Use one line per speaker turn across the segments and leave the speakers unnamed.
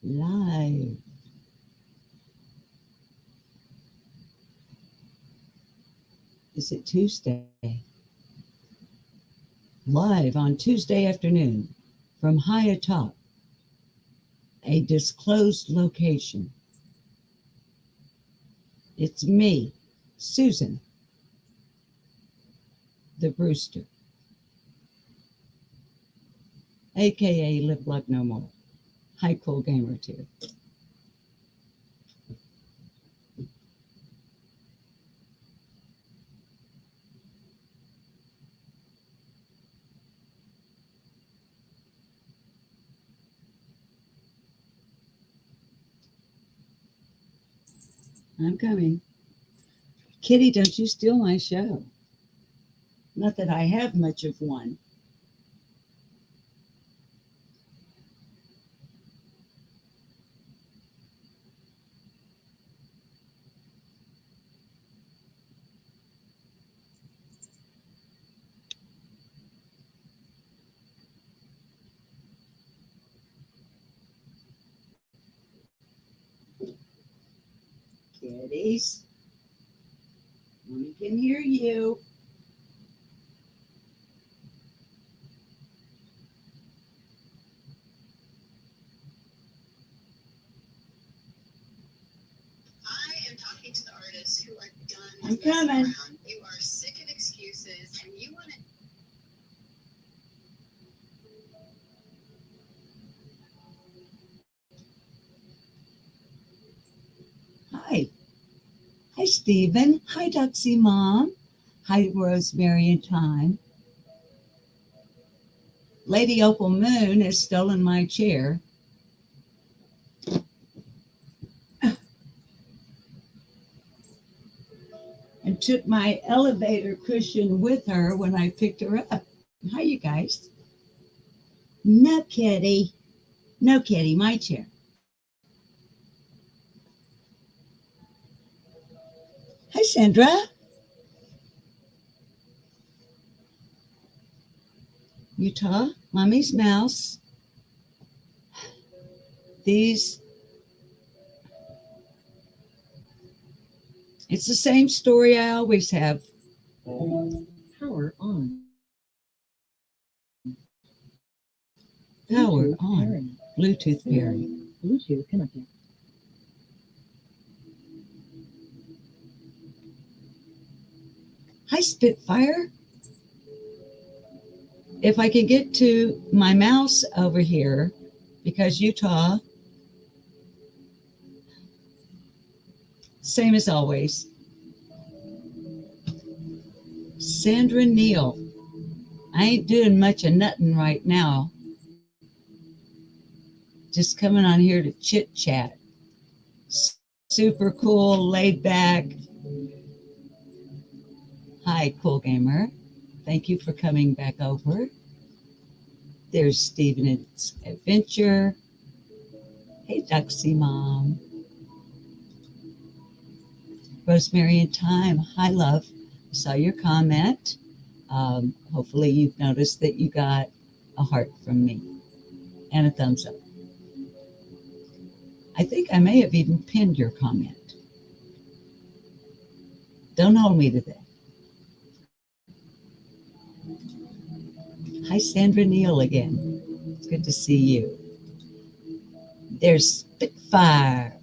live. Is it Tuesday? Live on Tuesday afternoon from high atop a disclosed location. It's me, Susan, the Brewster, aka Live Like No More. Hi, Cool Gamer too. I'm coming. Kitty, don't you steal my show. Not that I have much of one. Kitties, Mommy can hear you.
I am talking to the artists who are done.
I'm coming.
Around. You are sick of excuses and you want to.
Hi. Hi, Stephen. Hi, Duxie Mom. Hi, Rosemary and Time. Lady Opal Moon has stolen my chair. And took my elevator cushion with her when I picked her up. Hi, you guys. No, Kitty. No, Kitty, my chair. Hi, Sandra. Utah, Mommy's Mouse. These, it's the same story I always have.
Power on.
Power on. Bluetooth pairing.
Bluetooth connected.
Hi, Spitfire. If I can get to my mouse over here, because Utah, same as always. Sandra Neal. I ain't doing much of nothing right now. Just coming on here to chit chat. Super cool, laid back. Hi, Cool Gamer. Thank you for coming back over. There's Steven's Adventure. Hey, Duxie Mom. Rosemary and Time. Hi, love. I saw your comment. Hopefully you've noticed that you got a heart from me and a thumbs up. I think I may have even pinned your comment. Don't hold me to that. Hi, Sandra Neal again. It's good to see you. There's Spitfire.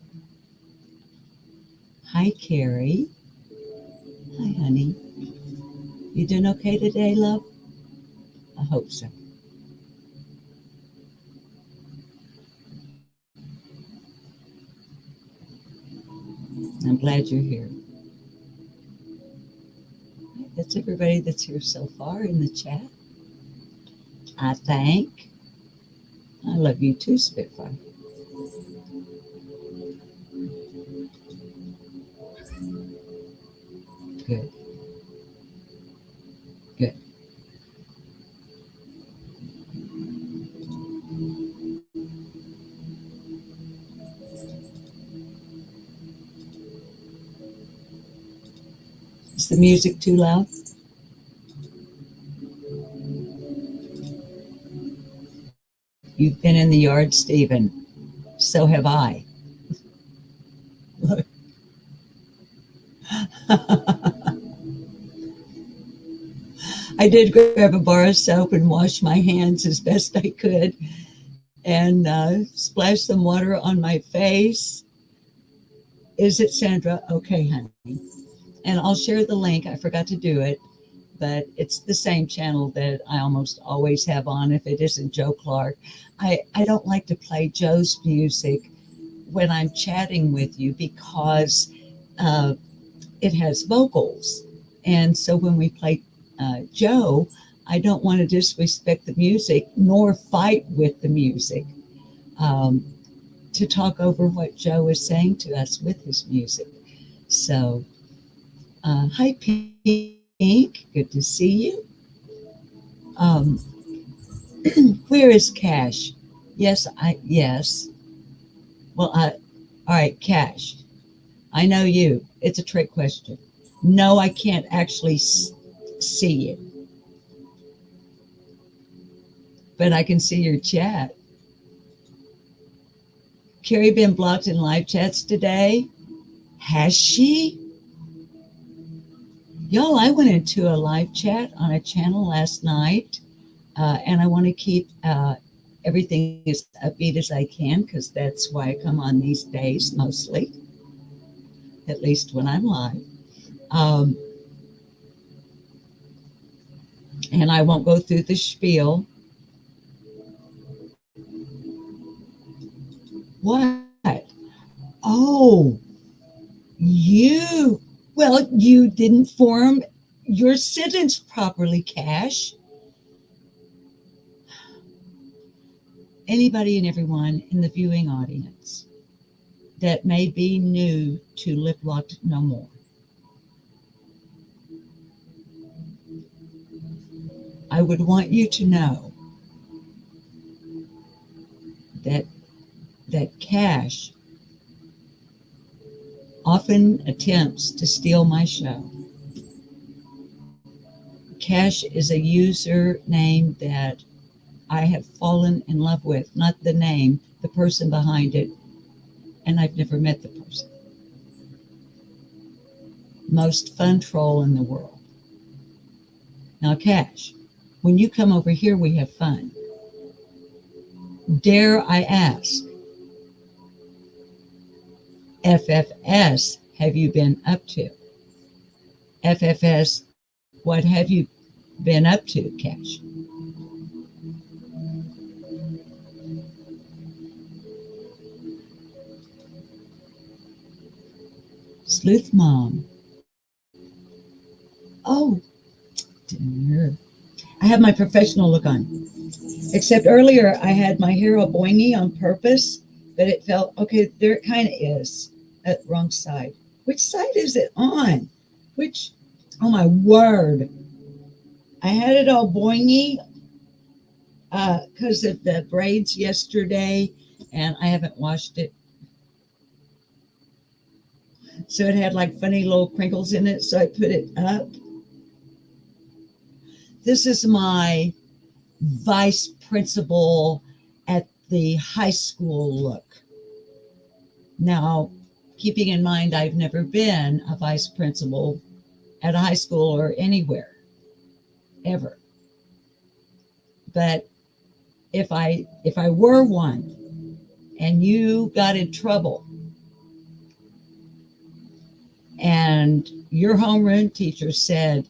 Hi, Carrie. Hi, honey. You doing okay today, love? I hope so. I'm glad you're here. That's everybody that's here so far in the chat. I think. I love you too, Spitfire. Good. Good. Is the music too loud? You've been in the yard, Stephen. So have I. Look. I did grab a bar of soap and wash my hands as best I could and splash some water on my face. Is it Sandra? Okay, honey. And I'll share the link. I forgot to do it, but it's the same channel that I almost always have on if it isn't Joe Clark. I don't like to play Joe's music when I'm chatting with you because uh, it has vocals. And so when we play Joe, I don't want to disrespect the music nor fight with the music um, to talk over what Joe is saying to us with his music. So, hi, Pink. Good to see you. Um, where is Cash? Yes. Well, all right, Cash. I know you. It's a trick question. No, I can't actually see you, but I can see your chat. Carrie been blocked in live chats today. Has she? Y'all, I went into a live chat on a channel last night, and I want to keep everything as upbeat as I can because that's why I come on these days mostly, at least when I'm live. Um, and I won't go through the spiel. What? Oh, you didn't form your sentence properly, Cash. Anybody and everyone in the viewing audience that may be new to Lip Locked No More. I would want you to know that Cash often attempts to steal my show. Cash is a user name that I have fallen in love with, not the name, the person behind it, and I've never met the person. Most fun troll in the world. Now, Cash, when you come over here, we have fun. Dare I ask, FFS, have you been up to? FFS, what have you been up to, Cash? Sleuth Mom. Oh, dear. I have my professional look on. Except earlier I had my hair all boingy on purpose, but it felt, okay, there it kind of is. Wrong side. Which side is it on? Oh my word. I had it all boingy because of the braids yesterday, and I haven't washed it. So it had like funny little crinkles in it, so I put it up. This is my vice principal at the high school look. Now, keeping in mind I've never been a vice principal at a high school or anywhere, ever. But if I were one and you got in trouble and your homeroom teacher said,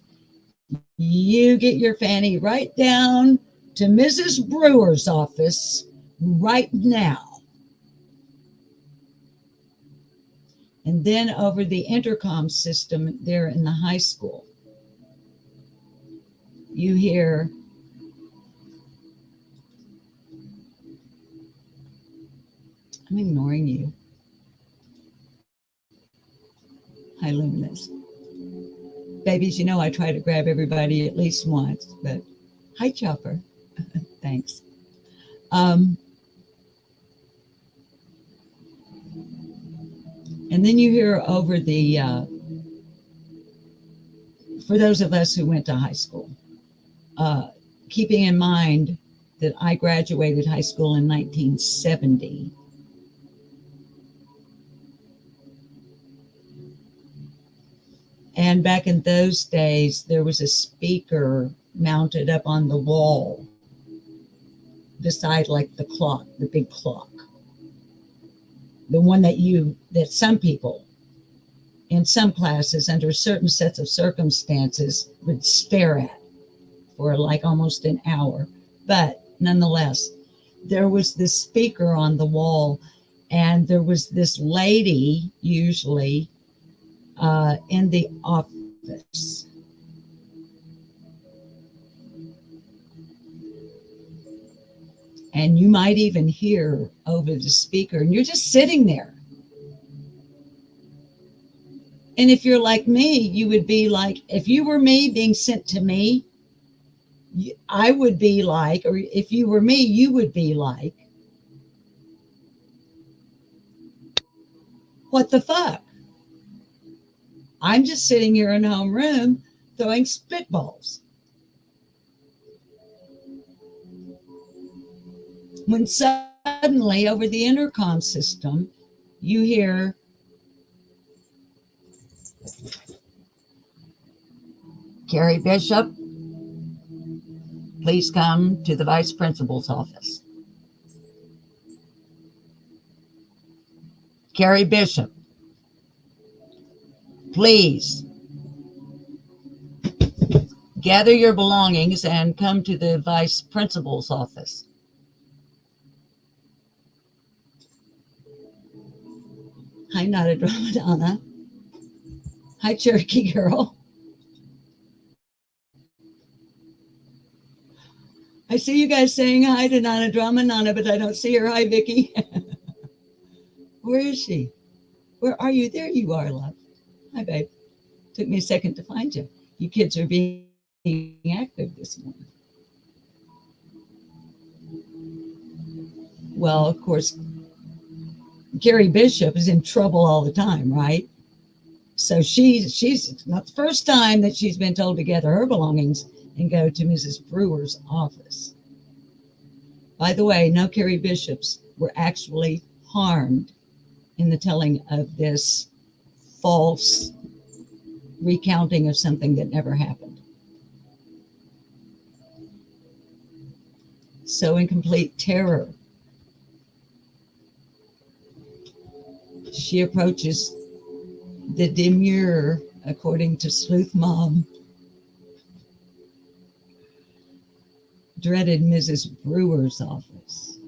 you get your fanny right down to Mrs. Brewer's office right now. And then over the intercom system there in the high school, you hear, I'm ignoring you. Hi, Luminous. Babies, you know I try to grab everybody at least once, but hi, Chopper. Thanks. And then you hear over the, for those of us who went to high school, keeping in mind that I graduated high school in 1970, And back in those days, there was a speaker mounted up on the wall beside like the clock, the big clock. The one that some people in some classes under certain sets of circumstances would stare at for like almost an hour. But nonetheless, there was this speaker on the wall, and there was this lady usually in the office. And you might even hear over the speaker, and you're just sitting there. And if you're like me, you would be like, if you were me being sent to me, I would be like, or if you were me, you would be like, what the fuck? I'm just sitting here in a homeroom throwing spitballs. When suddenly over the intercom system, you hear, Carrie Bishop, please come to the vice principal's office. Carrie Bishop, please gather your belongings and come to the vice principal's office. Hi, Nada Dramadana. Hi, Cherokee Girl. I see you guys saying hi to Nana Dramanana, but I don't see her. Hi, Vicky. Where is she? Where are you? There you are, love. Hi, babe. Took me a second to find you. You kids are being active this morning. Well, of course, Carrie Bishop is in trouble all the time, right? So she's not the first time that she's been told to gather her belongings and go to Mrs. Brewer's office. By the way, no Carrie Bishops were actually harmed in the telling of this false recounting of something that never happened. So in complete terror, she approaches the demure, according to Sleuth Mom, dreaded Mrs. Brewer's office.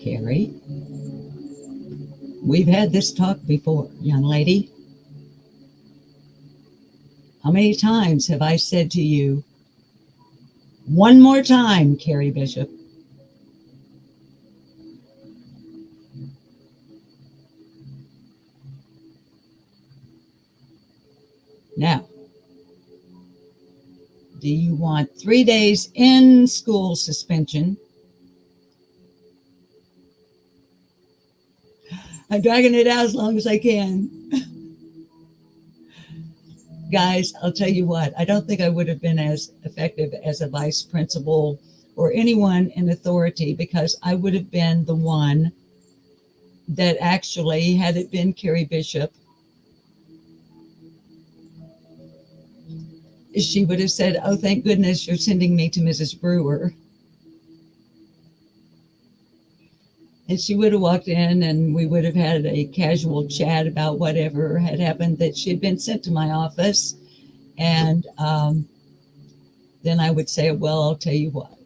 Carrie, we've had this talk before, young lady. How many times have I said to you, one more time, Carrie Bishop? Now, do you want 3 days in school suspension? I'm dragging it out as long as I can. Guys, I'll tell you what, I don't think I would have been as effective as a vice principal or anyone in authority, because I would have been the one that actually, had it been Carrie Bishop, she would have said, oh, thank goodness you're sending me to Mrs. Brewer. And she would have walked in and we would have had a casual chat about whatever had happened, that she had been sent to my office. And then I would say, well, I'll tell you what.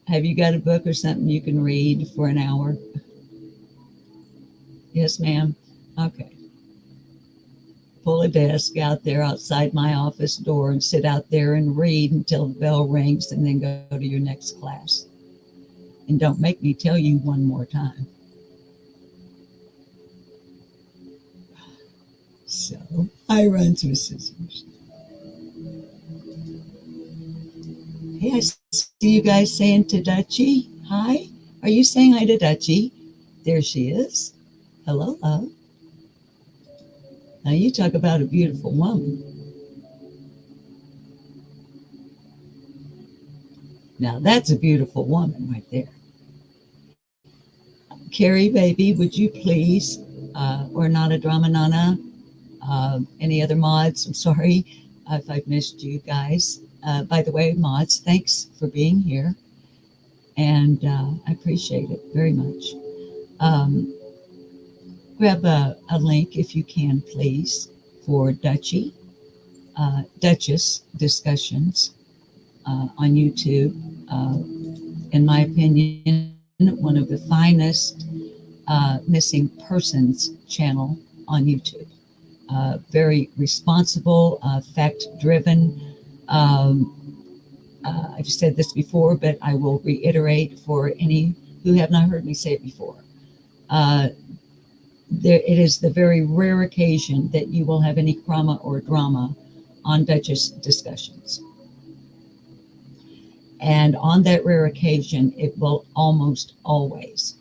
Have you got a book or something you can read for an hour? Yes, ma'am. Okay. Pull a desk out there outside my office door and sit out there and read until the bell rings, and then go to your next class. And don't make me tell you one more time. So I run through scissors. Hey, I see you guys saying to Dutchie. Hi. Are you saying hi to Dutchie? There she is. Hello, love. Now you talk about a beautiful woman. Now that's a beautiful woman right there. Carrie, baby, would you please, or Nana Drama Nana, any other mods? I'm sorry if I've missed you guys. By the way, mods, thanks for being here, and I appreciate it very much. Um, Grab a link if you can, please, for Duchess discussions on YouTube. In my opinion, one of the finest missing persons channel on YouTube. Very responsible, fact driven. I've said this before, but I will reiterate for any who have not heard me say it before. It is the very rare occasion that you will have any crama or drama on Duchess discussions. And on that rare occasion, it will almost always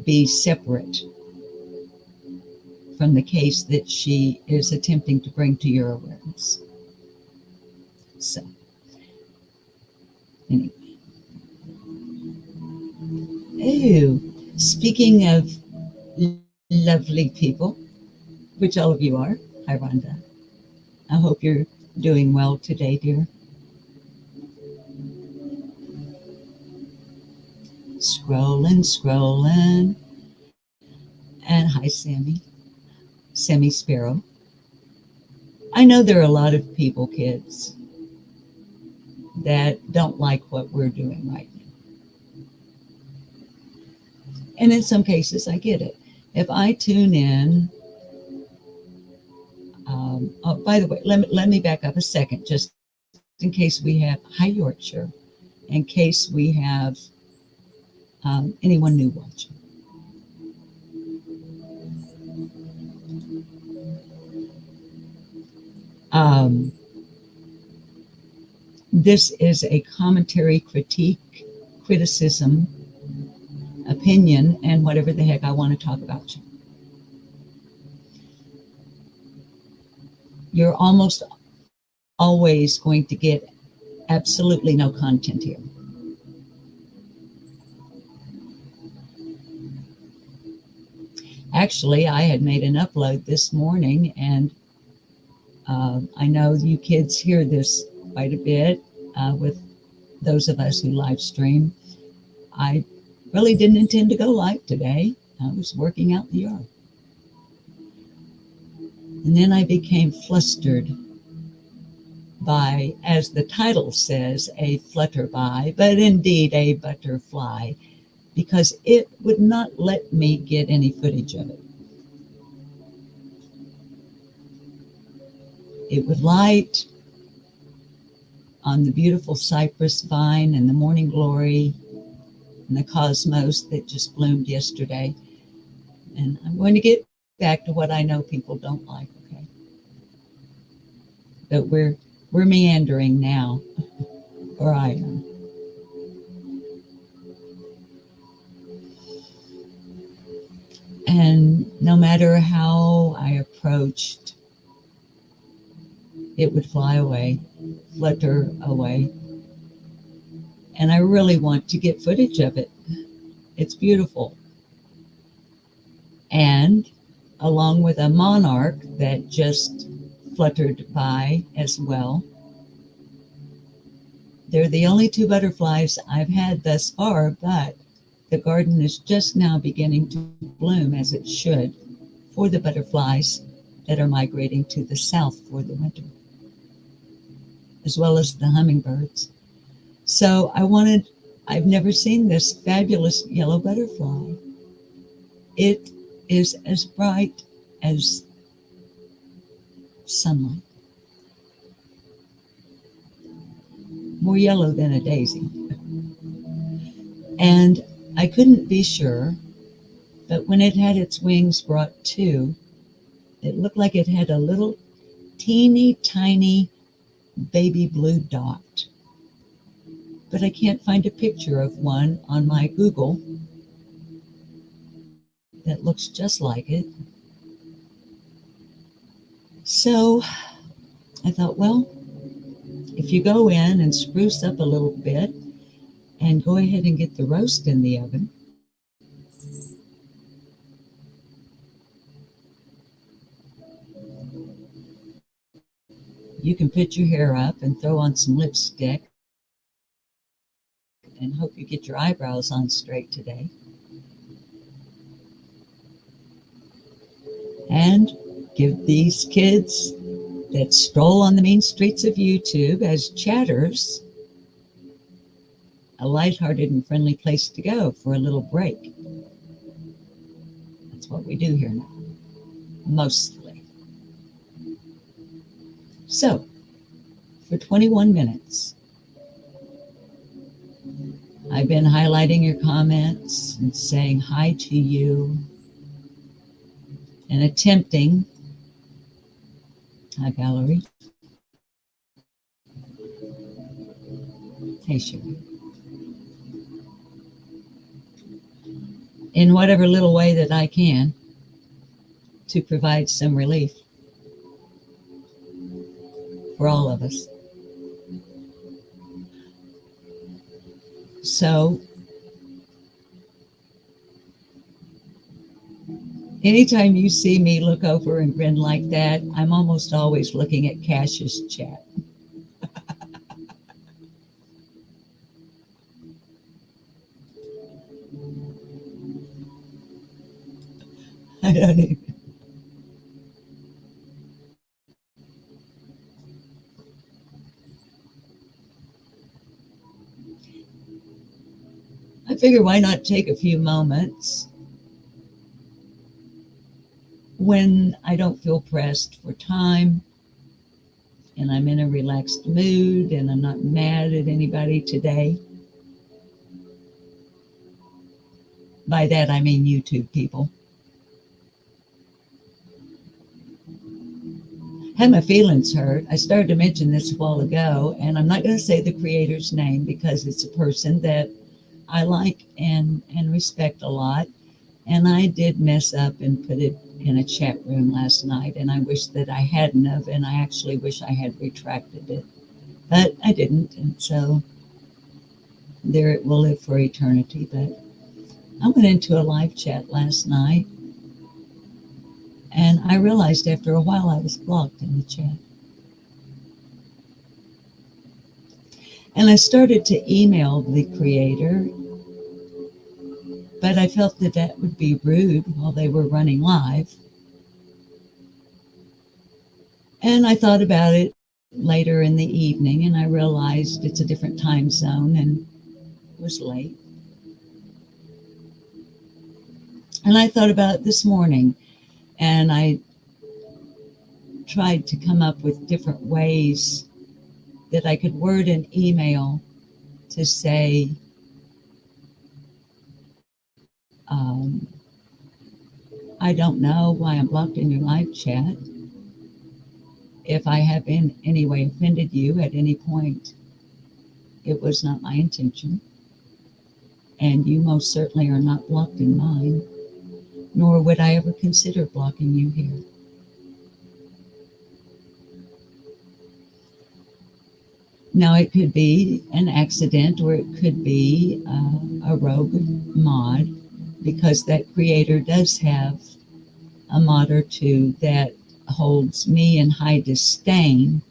be separate from the case that she is attempting to bring to your awareness. So, anyway. Oh, speaking of lovely people, which all of you are, hi Rhonda. I hope you're doing well today, dear. Scrolling. And hi, Sammy Sparrow. I know there are a lot of people, kids, that don't like what we're doing right now. And in some cases, I get it. If I tune in, oh, by the way, let me back up a second, just in case we have, hi Yorkshire, in case we have anyone new watching. This is a commentary, critique, criticism, opinion, and whatever the heck I want to talk about you. You're almost always going to get absolutely no content here. Actually, I had made an upload this morning, and I know you kids hear this quite a bit with those of us who live stream. I really didn't intend to go live today. I was working out in the yard. And then I became flustered by, as the title says, a flutterby, but indeed a butterfly, because it would not let me get any footage of it. It would light on the beautiful cypress vine and the morning glory and the cosmos that just bloomed yesterday. And I'm going to get back to what I know people don't like, okay? But we're meandering now, or I am. And no matter how I approached, it would fly away, flutter away. And I really want to get footage of it. It's beautiful. And along with a monarch that just fluttered by as well, they're the only two butterflies I've had thus far, but the garden is just now beginning to bloom as it should for the butterflies that are migrating to the south for the winter, as well as the hummingbirds. So I've never seen this fabulous yellow butterfly. It is as bright as sunlight, more yellow than a daisy. And I couldn't be sure, but when it had its wings brought to, it looked like it had a little teeny tiny baby blue dot. But I can't find a picture of one on my Google that looks just like it. So I thought, well, If you go in and spruce up a little bit and go ahead and get the roast in the oven, you can put your hair up and throw on some lipstick and hope you get your eyebrows on straight today. And give these kids that stroll on the mean streets of YouTube as chatters a lighthearted and friendly place to go for a little break. That's what we do here now, mostly. So, for 21 minutes, I've been highlighting your comments and saying hi to you and attempting, hi Valerie, hey Sherry, in whatever little way that I can to provide some relief for all of us. So, anytime you see me look over and grin like that, I'm almost always looking at Cash's chat. I don't even. I figure why not take a few moments when I don't feel pressed for time and I'm in a relaxed mood and I'm not mad at anybody today. By that I mean YouTube people. Had my feelings hurt. I started to mention this a while ago, and I'm not going to say the creator's name because it's a person that I like and respect a lot. And I did mess up and put it in a chat room last night, and I wish that I hadn't have, and I actually wish I had retracted it. But I didn't, and so there it will live for eternity. But I went into a live chat last night, and I realized after a while I was blocked in the chat. And I started to email the creator, but I felt that that would be rude while they were running live. And I thought about it later in the evening, and I realized it's a different time zone and it was late. And I thought about it this morning, and I tried to come up with different ways that I could word an email to say, I don't know why I'm blocked in your live chat. If I have in any way offended you at any point, it was not my intention. And you most certainly are not blocked in mine, nor would I ever consider blocking you here. Now, it could be an accident, or it could be a rogue mod, because that creator does have a mod or two that holds me in high disdain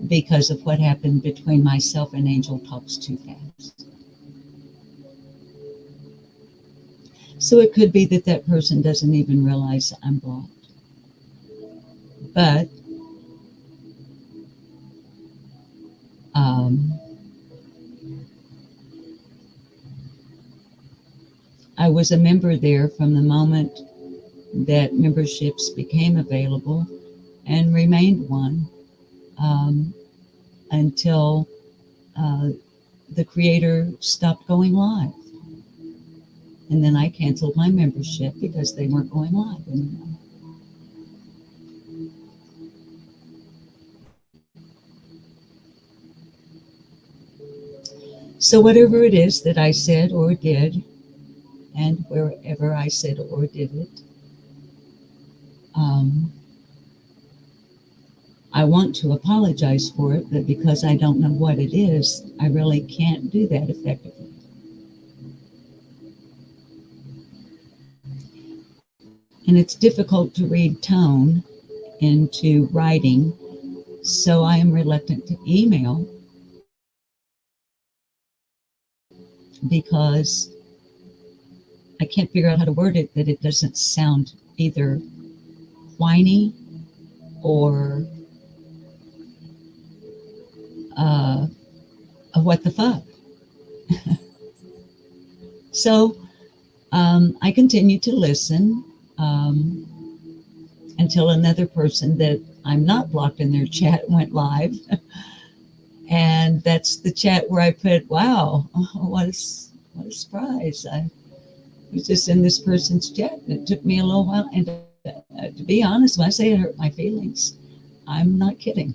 because of what happened between myself and Angel Talks Too Fast. So it could be that that person doesn't even realize I'm blocked. But I was a member there from the moment that memberships became available and remained one until the creator stopped going live. And then I canceled my membership because they weren't going live anymore. So whatever it is that I said or did, and wherever I said or did it, I want to apologize for it, but because I don't know what it is, I really can't do that effectively. And it's difficult to read tone into writing, so I am reluctant to email because I can't figure out how to word it that it doesn't sound either whiny or a what the fuck. So I continued to listen until another person that I'm not blocked in their chat went live. And that's the chat where I put, wow, what a surprise. I was just in this person's chat and it took me a little while. And to be honest, when I say it hurt my feelings, I'm not kidding.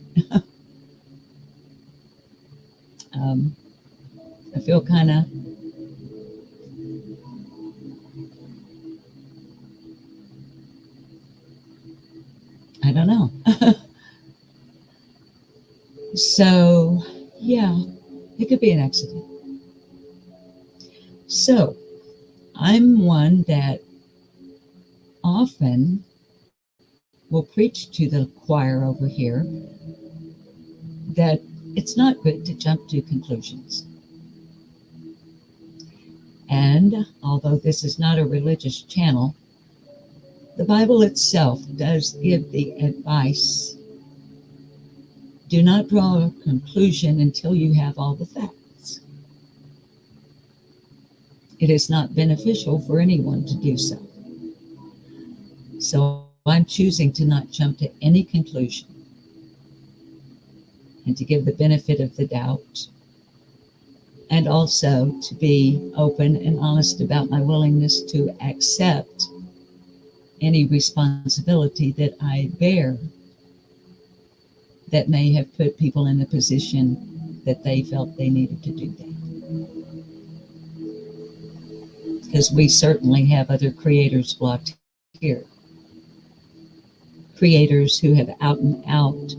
I feel kind of I don't know. So, yeah, it could be an accident. So, I'm one that often will preach to the choir over here that it's not good to jump to conclusions. And although this is not a religious channel, the Bible itself does give the advice: do not draw a conclusion until you have all the facts. It is not beneficial for anyone to do so. So I'm choosing to not jump to any conclusion and to give the benefit of the doubt, and also to be open and honest about my willingness to accept any responsibility that I bear that may have put people in a position that they felt they needed to do that. Because we certainly have other creators blocked here. Creators who have out and out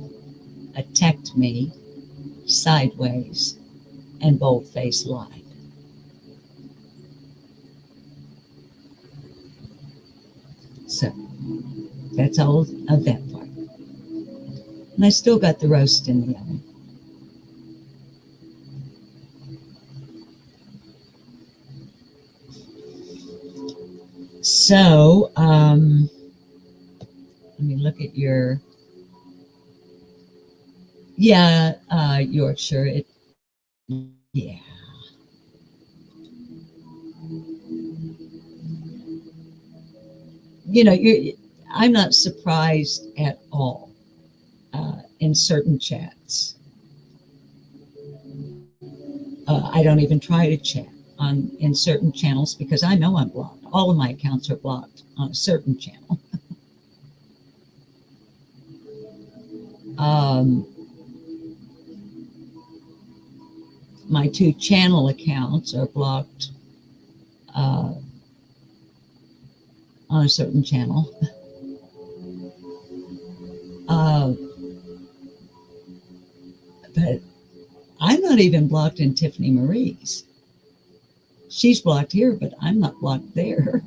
attacked me sideways and bold-faced lied. So that's all of that part. And I still got the roast in the oven. So let me look at your, Yorkshire. Yeah. I'm not surprised at all in certain chats. I don't even try to chat in certain channels because I know I'm blocked. All of my accounts are blocked on a certain channel. My 2 channel accounts are blocked on a certain channel. But I'm not even blocked in Tiffany Marie's. She's blocked here, but I'm not blocked there.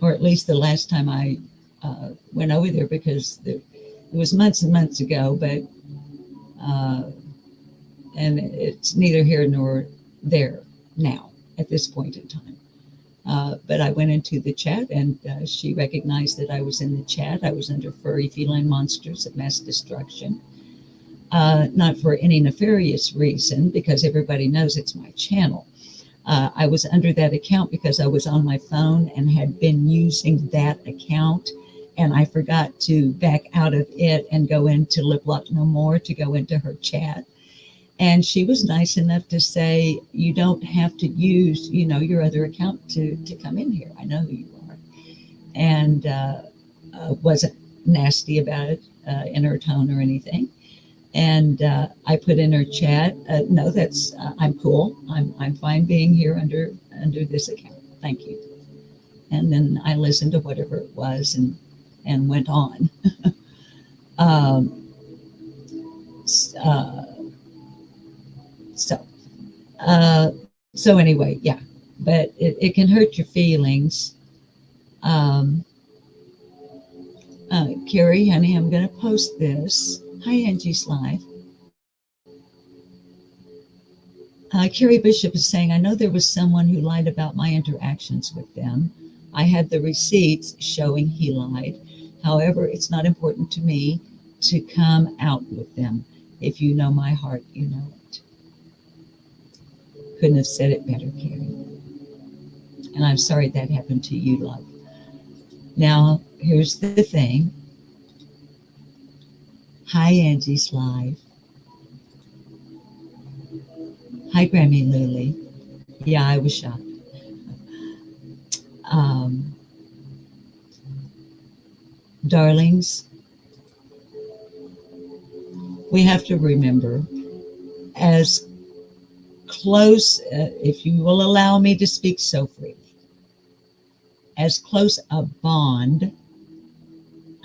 Or at least the last time I went over there, because it was months and months ago, but and it's neither here nor there now at this point in time. But I went into the chat and she recognized that I was in the chat. I was under Furry Feline Monsters of Mass Destruction. Not for any nefarious reason, because everybody knows it's my channel. I was under that account because I was on my phone and had been using that account, and I forgot to back out of it and go into Lip Lock No More to go into her chat. And she was nice enough to say, you don't have to use, your other account to come in here. I know who you are. And wasn't nasty about it in her tone or anything. And I put in her chat, no, I'm cool. I'm fine being here under this account. Thank you. And then I listened to whatever it was and went on. um, uh, so, so anyway, yeah, but it can hurt your feelings. Um, Carrie, honey, I'm going to post this. Hi, Angie's Live. Carrie Bishop is saying, I know there was someone who lied about my interactions with them. I had the receipts showing he lied. However, it's not important to me to come out with them. If you know my heart, you know it. Couldn't have said it better, Carrie. And I'm sorry that happened to you, love. Now, here's the thing. Hi, Angie's Live. Hi, Grammy Lily. Yeah, I was shocked. Um, darlings, we have to remember, as close, if you will allow me to speak so freely, as close a bond,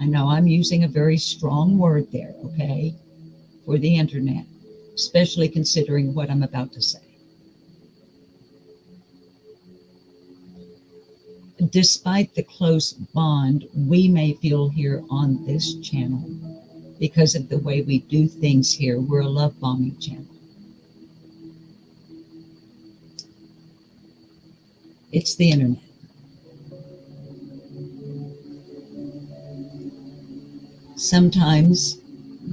I know I'm using a very strong word there, okay, for the internet, especially considering what I'm about to say. Despite the close bond we may feel here on this channel, because of the way we do things here, we're a love bombing channel. It's the internet. Sometimes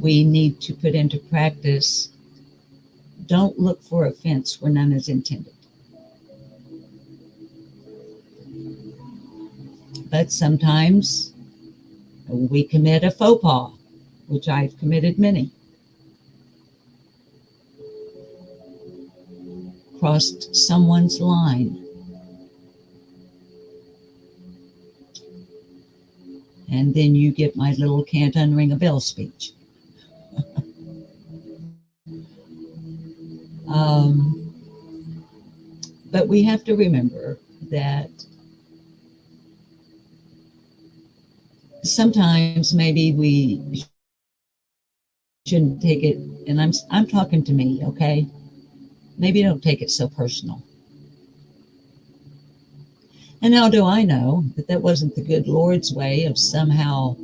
we need to put into practice, don't look for offense where none is intended. But sometimes we commit a faux pas, which I've committed many. Crossed someone's line. And then you get my little can't unring a bell speech. But we have to remember that sometimes maybe we shouldn't take it, and I'm talking to me, okay? Maybe don't take it so personal. And how do I know that that wasn't the good Lord's way of somehow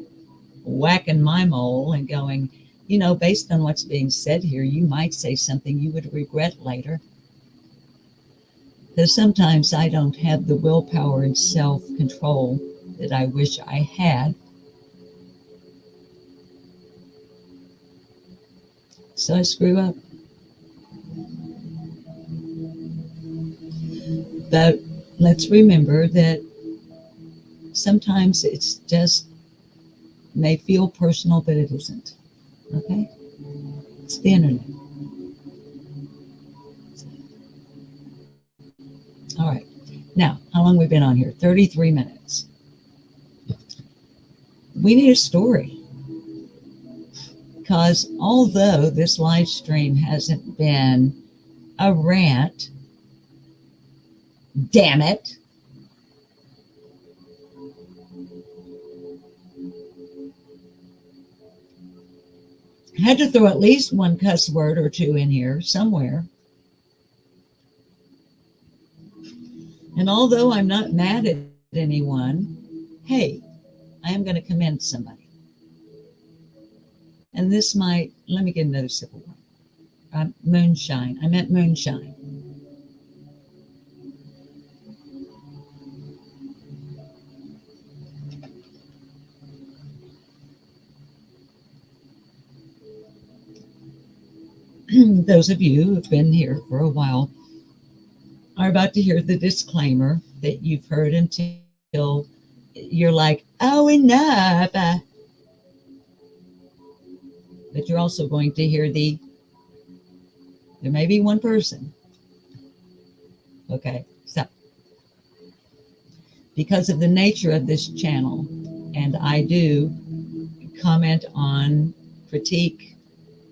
whacking my mole and going, you know, based on what's being said here, you might say something you would regret later. Because sometimes I don't have the willpower and self-control that I wish I had. So I screw up. But let's remember that sometimes it's just may feel personal, but it isn't. Okay? It's the internet. All right. Now, how long have we been on here? 33 minutes. We need a story. Because although this live stream hasn't been a rant, damn it, I had to throw at least one cuss word or two in here somewhere. And although I'm not mad at anyone, hey, I am going to commend somebody. And this might, let me get another sip of water. Moonshine. I meant moonshine. Those of you who've been here for a while are about to hear the disclaimer that you've heard until you're like, oh, enough. But you're also going to hear there may be one person. Okay, so because of the nature of this channel, and I do comment on,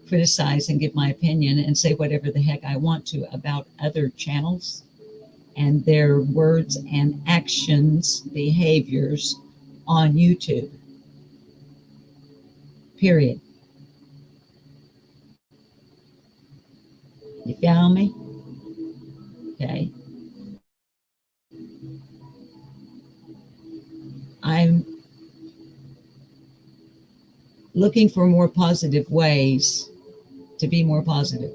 criticize, and give my opinion and say whatever the heck I want to about other channels, and their words and actions, behaviors on YouTube. Period. You follow me? Okay. I'm looking for more positive ways to be more positive.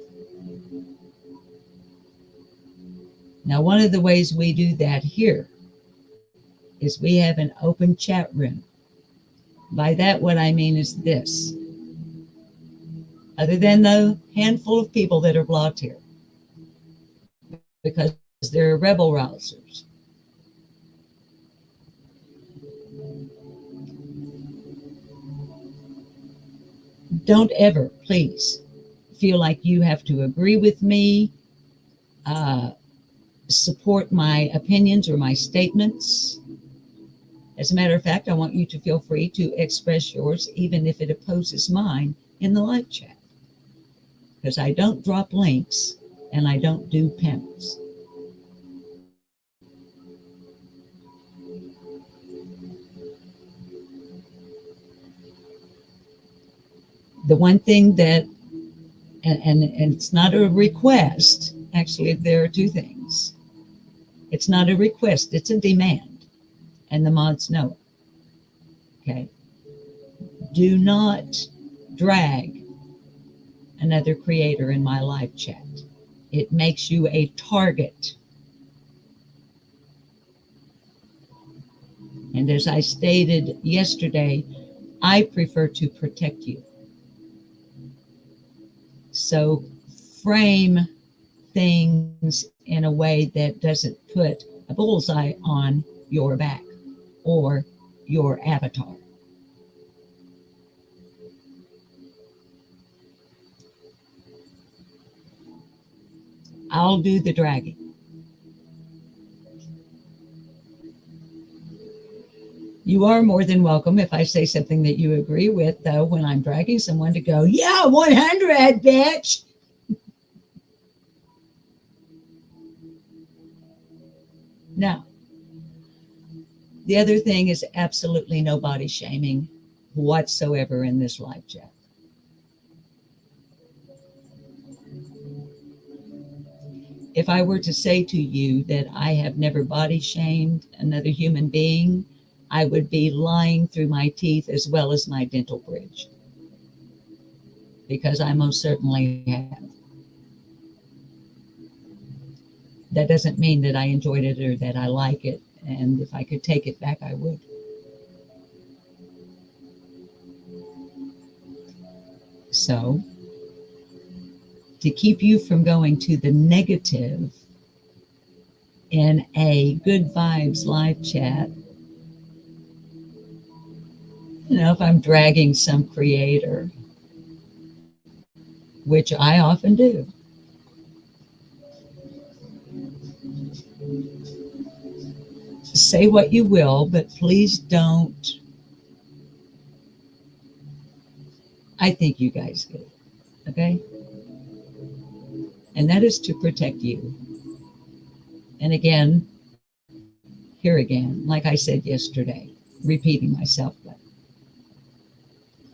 Now, one of the ways we do that here is we have an open chat room. By that, what I mean is this. Other than the handful of people that are blocked here, because they're rebel rousers, don't ever, please, feel like you have to agree with me, support my opinions or my statements. As a matter of fact, I want you to feel free to express yours, even if it opposes mine, in the live chat. Because I don't drop links and I don't do pimps. The one thing that, and it's not a request, actually, there are two things. It's not a request, it's a demand, and the mods know it. Okay? Do not drag another creator in my live chat. It makes you a target. And as I stated yesterday, I prefer to protect you. So frame things in a way that doesn't put a bullseye on your back or your avatar. I'll do the dragging. You are more than welcome, if I say something that you agree with, though, when I'm dragging someone, to go, yeah, 100, bitch. Now, the other thing is absolutely no body shaming whatsoever in this live chat. If I were to say to you that I have never body shamed another human being, I would be lying through my teeth as well as my dental bridge, because I most certainly have. That doesn't mean that I enjoyed it or that I like it, and if I could take it back, I would. So, to keep you from going to the negative in a good vibes live chat, if I'm dragging some creator, which I often do, say what you will, but please don't. I think you guys get it, okay? And that is to protect you. And again, here again, like I said yesterday, repeating myself, but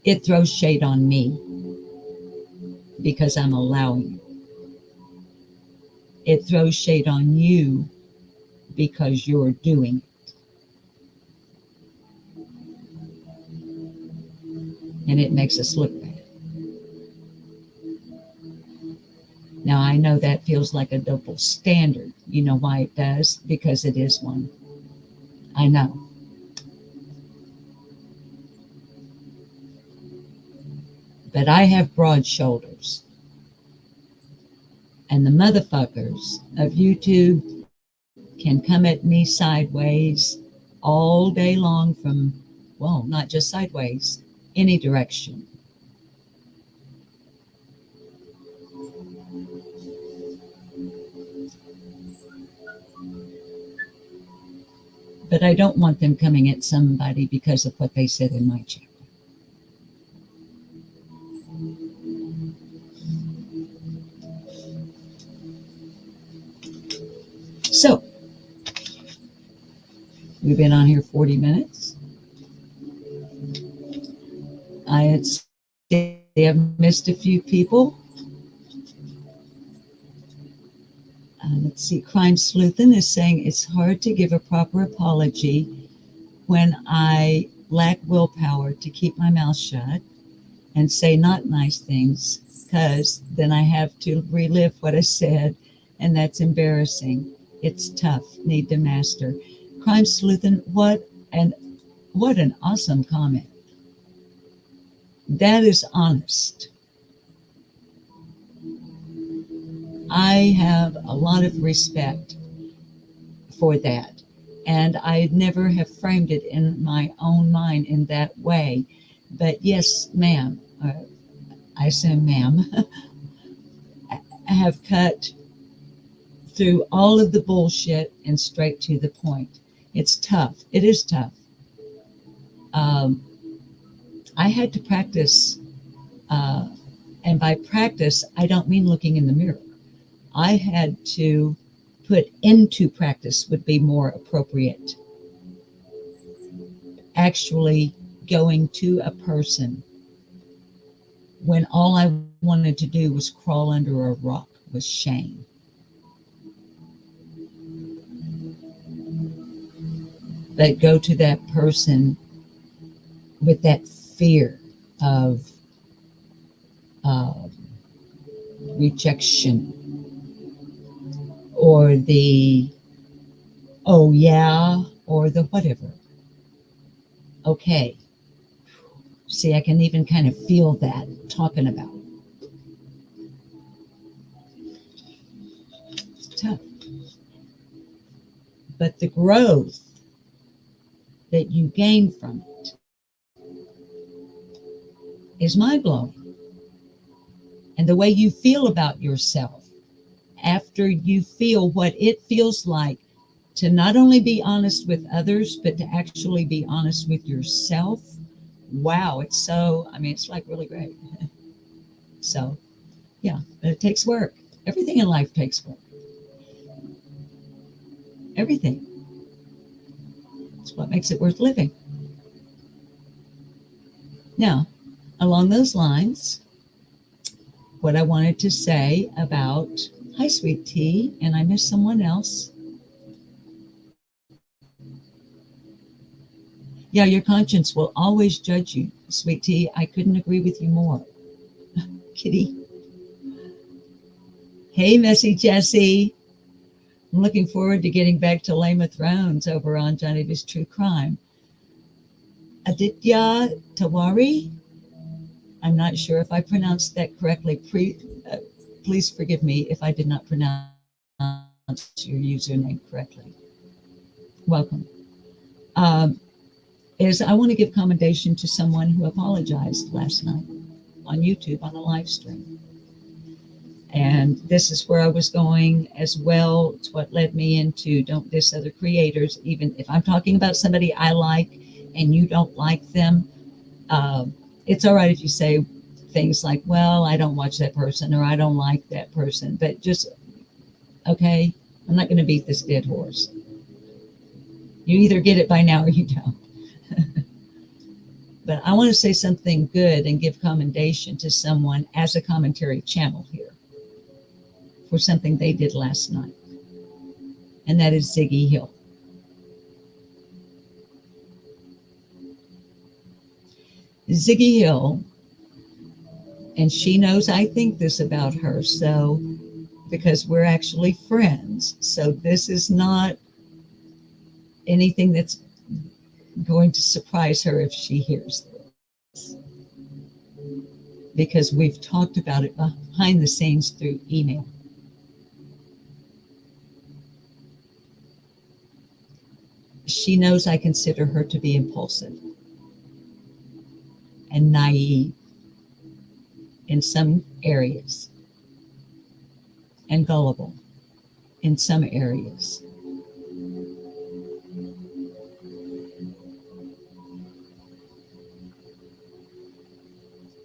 it throws shade on me because I'm allowing it. It throws shade on you because you're doing it. And it makes us look bad. Now, I know that feels like a double standard. You know why it does? Because it is one. I know. But I have broad shoulders. And the motherfuckers of YouTube can come at me sideways all day long from, well, not just sideways, any direction. But I don't want them coming at somebody because of what they said in my chat. So, We've been on here 40 minutes. I've missed a few people. Let's see. Crime Sleuthin is saying it's hard to give a proper apology when I lack willpower to keep my mouth shut and say not nice things, because then I have to relive what I said, and that's embarrassing. It's tough. Need to master. Crime Sleuthin, what an awesome comment. That is honest. I have a lot of respect for that. And I never have framed it in my own mind in that way. But yes, ma'am, I assume ma'am, I have cut through all of the bullshit and straight to the point. It's tough. It is tough. I had to practice, and by practice, I don't mean looking in the mirror. I had to put into practice would be more appropriate. Actually going to a person when all I wanted to do was crawl under a rock with shame. But go to that person with that fear of rejection, or the oh yeah, or the whatever. Okay. See, I can even kind of feel that talking about. It's tough. But the growth that you gain from it is mind-blowing. And the way you feel about yourself after you feel what it feels like to not only be honest with others, but to actually be honest with yourself. Wow, it's like really great. So, yeah, but it takes work. Everything in life takes work. Everything. It's what makes it worth living. Now, along those lines, what I wanted to say about, hi, sweet tea, and I miss someone else. Yeah, your conscience will always judge you, sweet tea. I couldn't agree with you more. Kitty. Hey, Messy Jessie. I'm looking forward to getting back to Lame of Thrones over on Johnny B's True Crime. Aditya Tawari. I'm not sure if I pronounced that correctly. Please forgive me if I did not pronounce your username correctly. Welcome. I want to give commendation to someone who apologized last night on YouTube on a live stream. And this is where I was going as well. It's what led me into don't diss other creators. Even if I'm talking about somebody I like and you don't like them, it's all right if you say things like, well, I don't watch that person, or I don't like that person. But just, okay, I'm not going to beat this dead horse. You either get it by now or you don't. But I want to say something good and give commendation to someone as a commentary channel here for something they did last night. And that is Ziggy Hill. Ziggy Hill, and she knows I think this about her, so because we're actually friends. So this is not anything that's going to surprise her if she hears this, because we've talked about it behind the scenes through email. She knows I consider her to be impulsive and naive in some areas and gullible in some areas.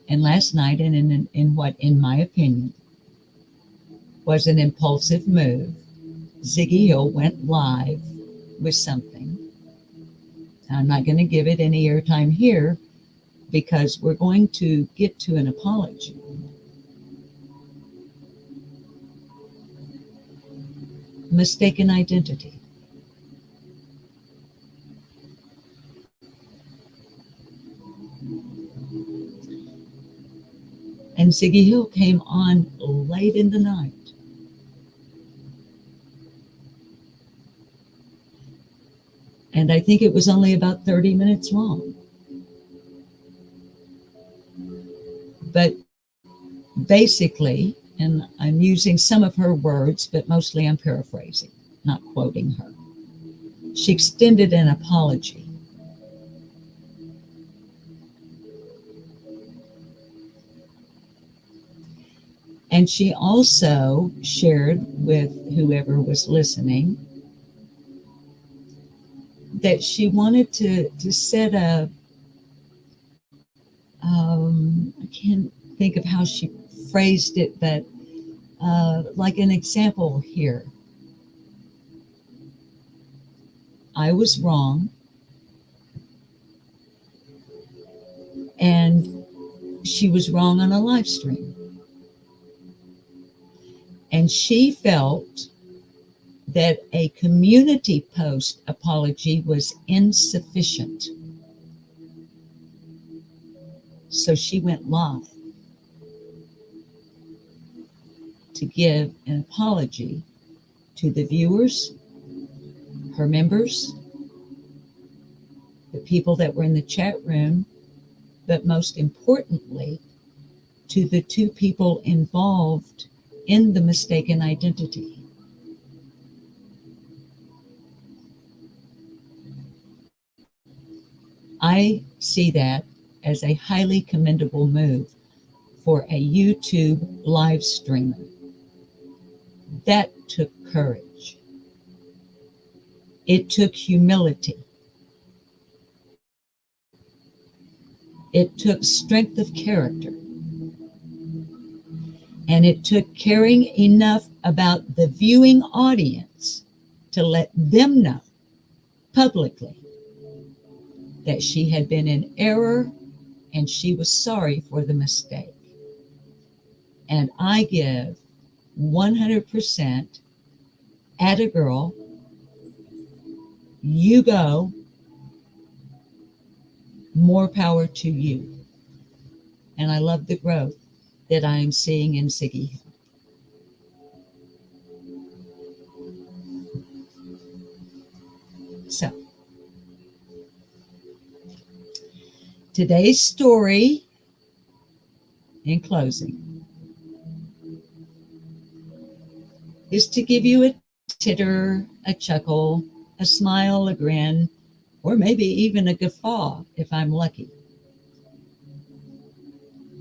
And last night, and in what, in my opinion, was an impulsive move, Ziggy Hill went live with something I'm not going to give it any airtime here because we're going to get to an apology. Mistaken identity. And Ziggy Hill came on late in the night. And I think it was only about 30 minutes long. But basically, and I'm using some of her words, but mostly I'm paraphrasing, not quoting her. She extended an apology. And she also shared with whoever was listening that she wanted to set a, I can't think of how she phrased it, but like an example here. I was wrong, and she was wrong on a live stream. And she felt that a community post apology was insufficient. So she went live to give an apology to the viewers, her members, the people that were in the chat room, but most importantly, to the two people involved in the mistaken identity. I see that as a highly commendable move for a YouTube live streamer. That took courage. It took humility. It took strength of character. And it took caring enough about the viewing audience to let them know publicly that she had been in error and she was sorry for the mistake. And I give 100% at a girl, you go, more power to you. And I love the growth that I am seeing in Ziggy Hill. So, today's story, in closing, is to give you a titter, a chuckle, a smile, a grin, or maybe even a guffaw if I'm lucky.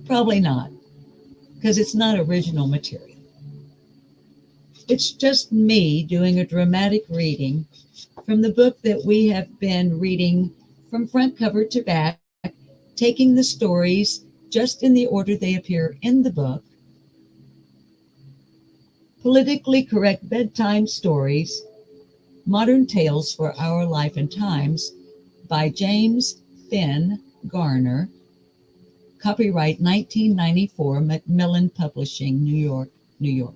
Probably not, because it's not original material. It's just me doing a dramatic reading from the book that we have been reading from front cover to back, taking the stories just in the order they appear in the book. Politically correct bedtime stories, modern tales for our life and times by James Finn Garner. Copyright 1994, Macmillan Publishing, New York, New York.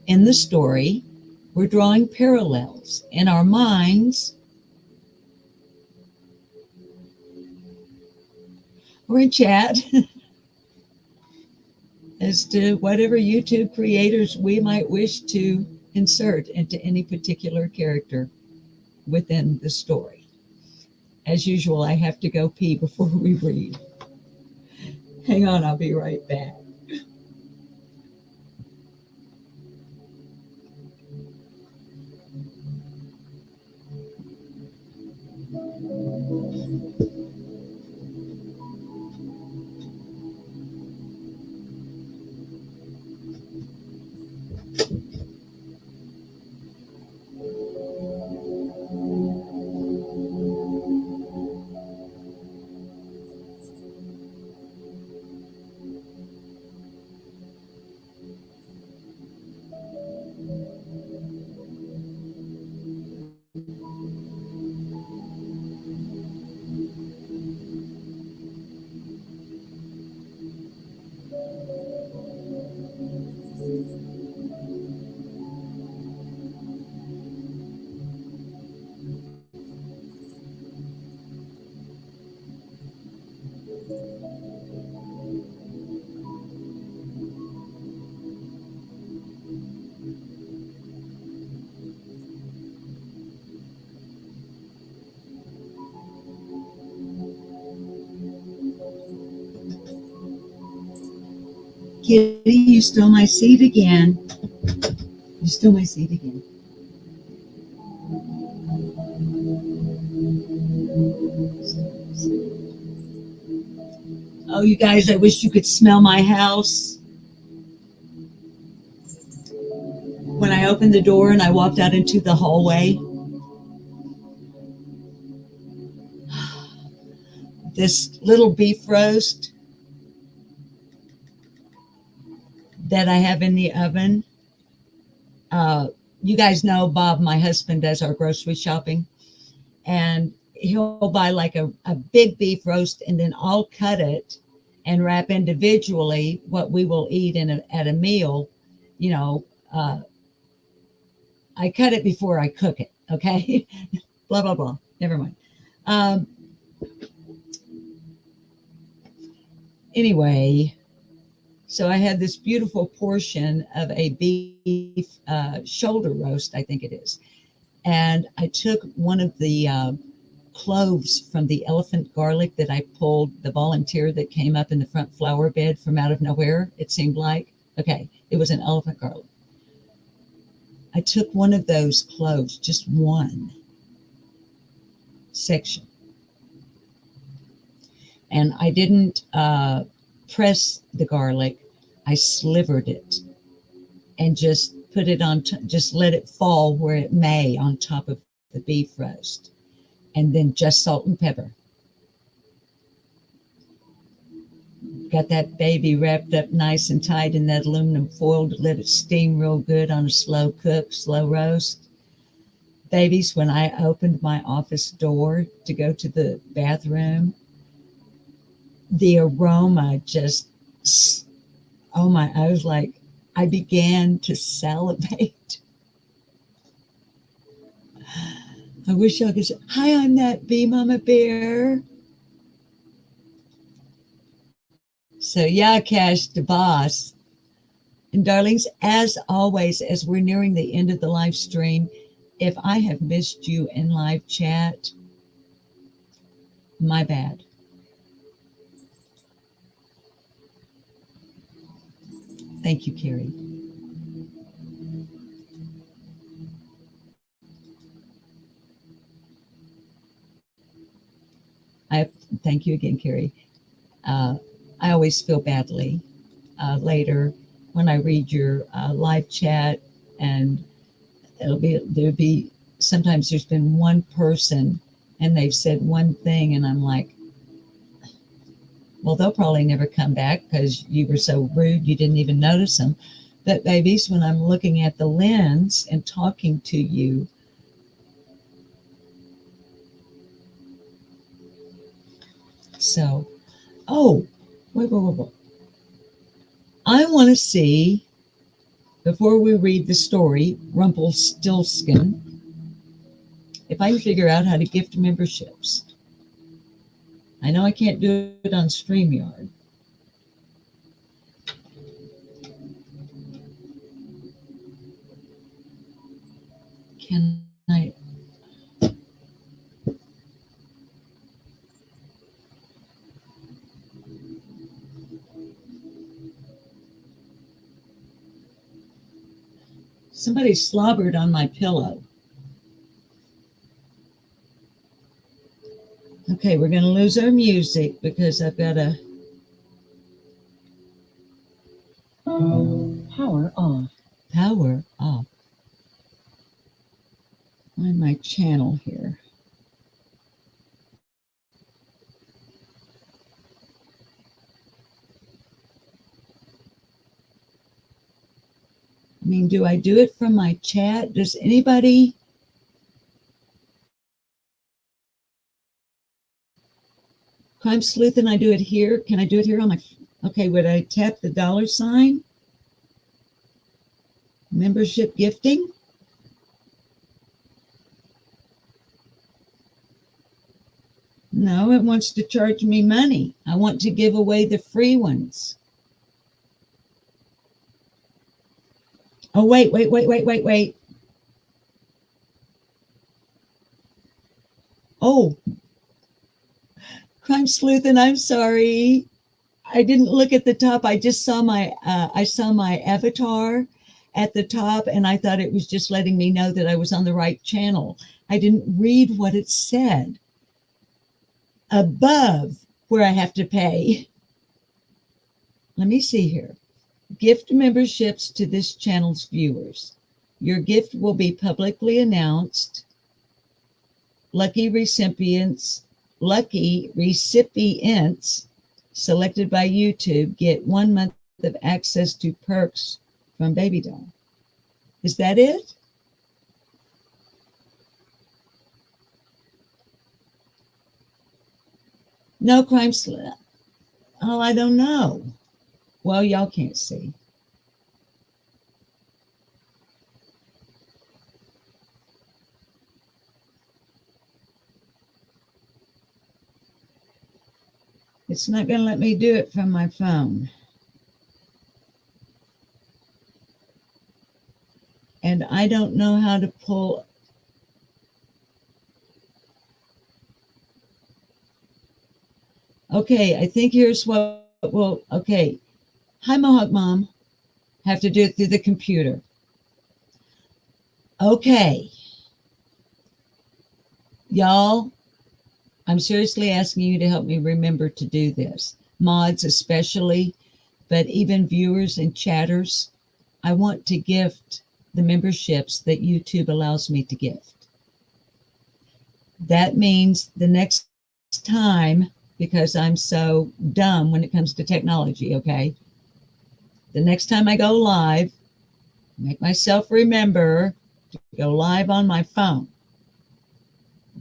In the story, we're drawing parallels in our minds or in chat as to whatever YouTube creators we might wish to insert into any particular character within the story. As usual, I have to go pee before we read. Hang on, I'll be right back. Kitty, you stole my seat again. You stole my seat again. Oh, you guys, I wish you could smell my house. When I opened the door and I walked out into the hallway, this little beef roast that I have in the oven. You guys know Bob, my husband, does our grocery shopping, and he'll buy like a big beef roast, and then I'll cut it and wrap individually what we will eat at a meal. You know, I cut it before I cook it. Okay, blah blah blah. Never mind. Anyway, so I had this beautiful portion of a beef shoulder roast, I think it is. And I took one of the cloves from the elephant garlic that I pulled, the volunteer that came up in the front flower bed from out of nowhere, it seemed like. Okay, it was an elephant garlic. I took one of those cloves, just one section. And I didn't press the garlic. I slivered it and just put it on, just let it fall where it may on top of the beef roast. And then just salt and pepper. Got that baby wrapped up nice and tight in that aluminum foil to let it steam real good on a slow cook, slow roast. Babies, when I opened my office door to go to the bathroom, the aroma just, oh my, I was like, I began to salivate. I wish y'all could say, hi, I'm that bee mama bear. So yeah, Cash the boss. And darlings, as always, as we're nearing the end of the live stream, if I have missed you in live chat, my bad. Thank you, Carrie. Thank you again, Carrie. I always feel badly later when I read your live chat, and there'll be sometimes there's been one person and they've said one thing, and I'm like, well, they'll probably never come back because you were so rude you didn't even notice them. But babies, when I'm looking at the lens and talking to you, so, oh, wait. I want to see, before we read the story, Rumpelstiltskin, if I can figure out how to gift memberships. I know I can't do it on StreamYard. Can I? Somebody slobbered on my pillow. Okay, we're going to lose our music because I've got to...
Power off.
Power off. Find my channel here. I mean, do I do it from my chat? Does anybody... Crime Sleuth, and I do it here. Can I do it here on my... Okay, would I tap the $? Membership gifting? No, it wants to charge me money. I want to give away the free ones. Oh, wait. Oh, Crime Sleuth, and I'm sorry. I didn't look at the top. I just saw I saw my avatar at the top, and I thought it was just letting me know that I was on the right channel. I didn't read what it said above where I have to pay. Let me see here. Gift memberships to this channel's viewers. Your gift will be publicly announced. Lucky recipients selected by YouTube get 1 month of access to perks from Baby Doll. Is that it? No crime slip. Oh, I don't know. Well, y'all can't see. It's not going to let me do it from my phone. And I don't know how to pull. Okay, I think here's what will, okay. Hi, Mohawk Mom. Have to do it through the computer. Okay. Y'all, I'm seriously asking you to help me remember to do this. Mods especially, but even viewers and chatters. I want to gift the memberships that YouTube allows me to gift. That means the next time, because I'm so dumb when it comes to technology, okay? The next time I go live, make myself remember to go live on my phone.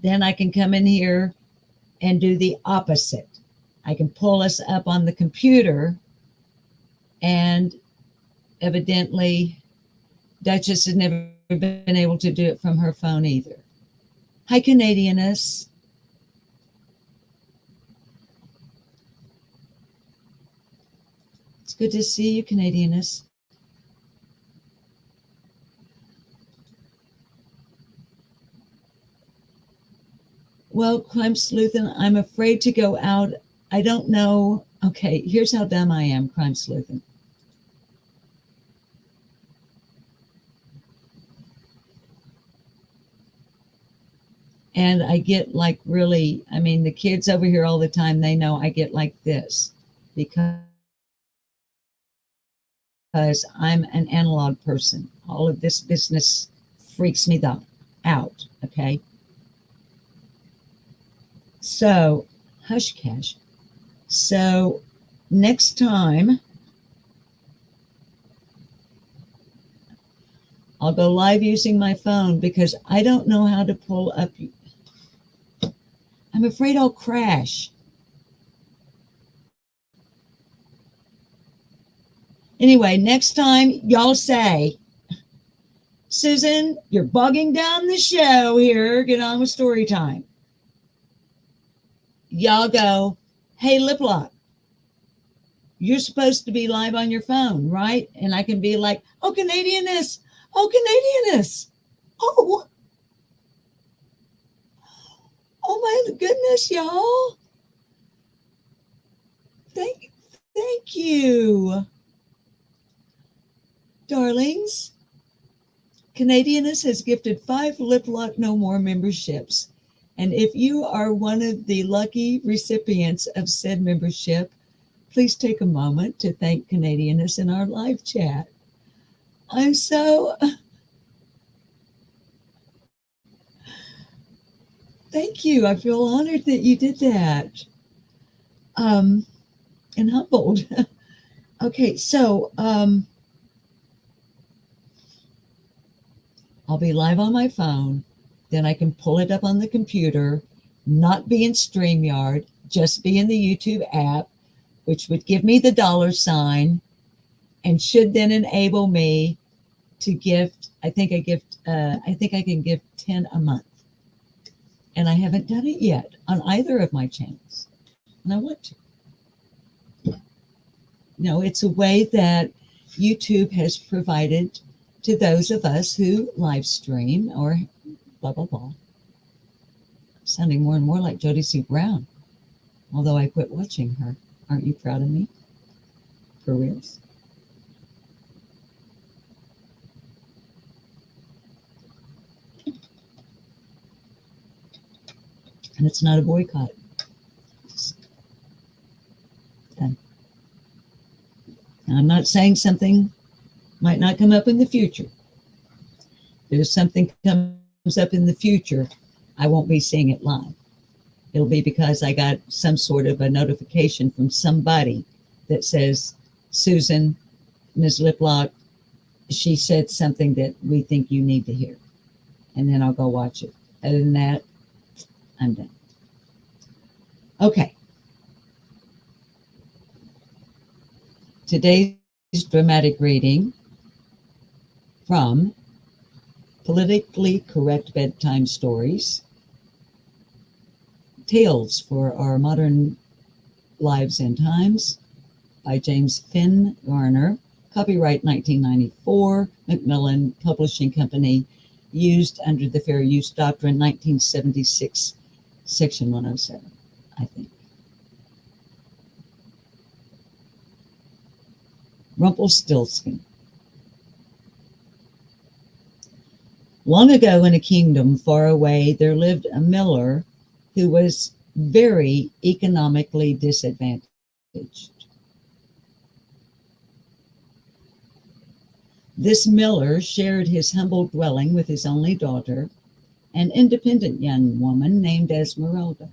Then I can come in here and do the opposite. I can pull us up on the computer, and evidently Duchess has never been able to do it from her phone either. Hi, Canadianess. It's good to see you, Canadianess. Well, Crime Sleuthin', I'm afraid to go out. I don't know. Okay, here's how dumb I am, Crime Sleuthin'. And I get like really, I mean, the kids over here all the time, they know I get like this because I'm an analog person. All of this business freaks me out, okay? So, hush cash. So, next time, I'll go live using my phone because I don't know how to pull up. I'm afraid I'll crash. Anyway, next time, y'all say, Susan, you're bogging down the show here. Get on with story time. Y'all go, hey, Lip Lock, you're supposed to be live on your phone, right? And I can be like, oh, Canadianess. Oh, Canadianess. Oh my goodness, y'all. Thank you. Darlings, Canadianess has gifted 5 Lip Lock No More memberships. And if you are one of the lucky recipients of said membership, please take a moment to thank Canadianess in our live chat. I'm so... Thank you. I feel honored that you did that. And humbled. Okay, so I'll be live on my phone. Then I can pull it up on the computer, not be in StreamYard, just be in the YouTube app, which would give me the $sign and should then enable me to gift. I think I can give 10 a month. And I haven't done it yet on either of my channels. And I want to. No, it's a way that YouTube has provided to those of us who live stream or blah, blah, blah. Sounding more and more like Jodie C. Brown, although I quit watching her. Aren't you proud of me? for reals. And it's not a boycott. It's done. Now, I'm not saying something might not come up in the future. If something comes up in the future, I won't be seeing it live. It'll be because I got some sort of a notification from somebody that says, Susan, Ms. Liplock, she said something that we think you need to hear. And then I'll go watch it. Other than that, I'm done. Okay. Today's dramatic reading from Politically Correct Bedtime Stories, Tales for Our Modern Lives and Times by James Finn Garner, copyright 1994, Macmillan Publishing Company, used under the Fair Use Doctrine 1976, Section 107, I think. Rumpelstiltskin. Long ago in a kingdom far away, there lived a miller who was very economically disadvantaged. This miller shared his humble dwelling with his only daughter, an independent young woman named Esmeralda.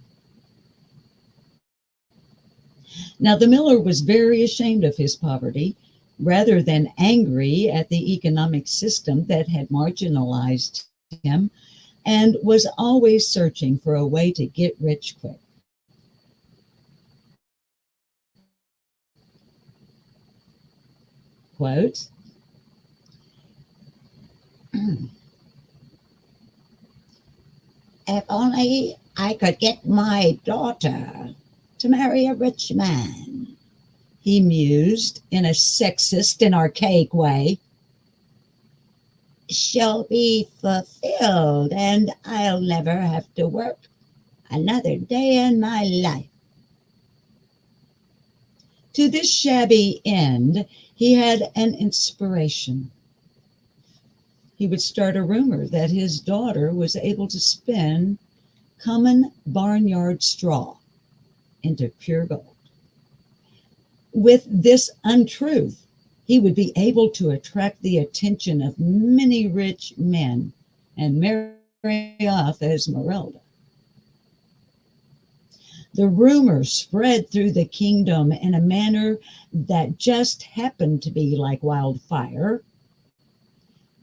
Now, the miller was very ashamed of his poverty, rather than angry at the economic system that had marginalized him, and was always searching for a way to get rich quick. Quote, if only I could get my daughter to marry a rich man, he mused in a sexist and archaic way. She'll be fulfilled and I'll never have to work another day in my life. To this shabby end, he had an inspiration. He would start a rumor that his daughter was able to spin common barnyard straw into pure gold. With this untruth, he would be able to attract the attention of many rich men and marry off Esmeralda. The rumor spread through the kingdom in a manner that just happened to be like wildfire,